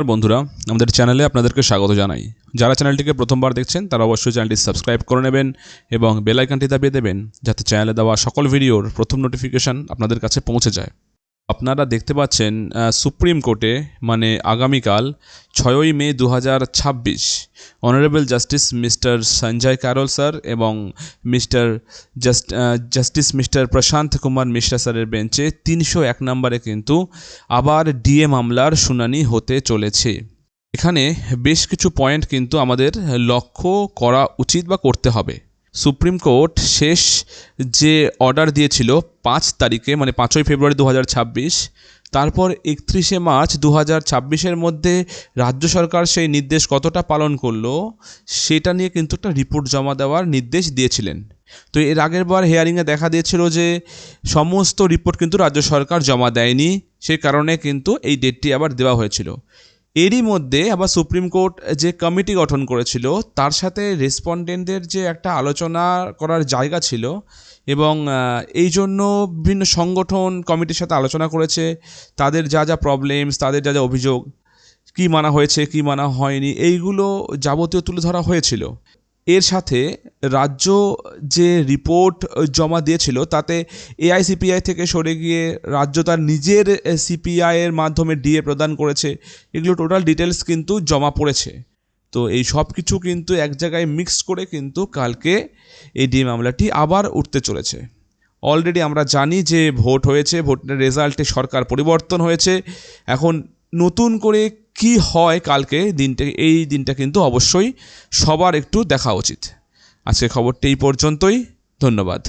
বন্ধুরা, আমাদের চ্যানেলে আপনাদেরকে স্বাগত জানাই। যারা চ্যানেলটিকে প্রথমবার দেখছেন তারা অবশ্যই চ্যানেলটি সাবস্ক্রাইব করে নেবেন এবং বেল আইকনটি দাবিয়ে দেবেন, যাতে চ্যানেলে দেওয়া সকল ভিডিওর প্রথম নোটিফিকেশন আপনাদের কাছে পৌঁছে যায়। আপনারা দেখতে পাচ্ছেন সুপ্রিম কোর্টে মানে আগামীকাল 6ই মে 2026 honourable justice mister Sanjay Karol sir এবং জাস্টিস মিস্টার প্রশান্ত কুমার মিশ্রা স্যারের বেঞ্চে 301 নম্বরে কিন্তু আবার ডিএ মামলার শুনানি হতে চলেছে। এখানে বেশ কিছু পয়েন্ট কিন্তু আমাদের লক্ষ্য করা উচিত বা করতে হবে। সুপ্রিম কোর্ট শেষ যে অর্ডার দিয়েছিল 5 তারিখে মানে 5ই ফেব্রুয়ারি 2026, তারপর 31শে মার্চ 2026-এর মধ্যে রাজ্য সরকার সেই নির্দেশ কতটা পালন করলো সেটা নিয়ে কিন্তু একটা রিপোর্ট জমা দেওয়ার নির্দেশ দিয়েছিলেন। তো এর আগের বার হিয়ারিংয়ে দেখা দিয়েছিল যে সমস্ত রিপোর্ট কিন্তু রাজ্য সরকার জমা দেয়নি, সেই কারণে কিন্তু এই ডেটটি আবার দেওয়া হয়েছিল। এরই মধ্যে আবার সুপ্রিম কোর্ট যে কমিটি গঠন করেছিল তার সাথে রেসপন্ডেন্টদের যে একটা আলোচনা করার জায়গা ছিল এবং এই জন্য বিভিন্ন সংগঠন কমিটির সাথে আলোচনা করেছে, তাদের যা যা প্রবলেমস, তাদের যা যা অভিযোগ, কী মানা হয়েছে কী মানা হয়নি, এইগুলো যাবতীয় তুলে ধরা হয়েছিল। এর সাথে রাজ্য যে রিপোর্ট জমা দিয়েছিল তাতে এআইসিপিআই থেকে সরে গিয়ে রাজ্য তার নিজের সিপিআইয়ের মাধ্যমে ডিএ প্রদান করেছে। এগুলো টোটাল ডিটেলস কিন্তু জমা পড়েছে। তো এই সব কিছু কিন্তু এক জায়গায় মিক্সড করে কিন্তু কালকে এই ডিএ মামলাটি আবার উঠতে চলেছে। অলরেডি আমরা জানি যে ভোট হয়েছে, ভোটের রেজাল্টে সরকার পরিবর্তন হয়েছে। এখন নতুন করে কি হয় কালকে এই দিনটা কিন্তু অবশ্যই সবার একটু দেখা উচিত। আজকে খবরটি এই পর্যন্তই। ধন্যবাদ।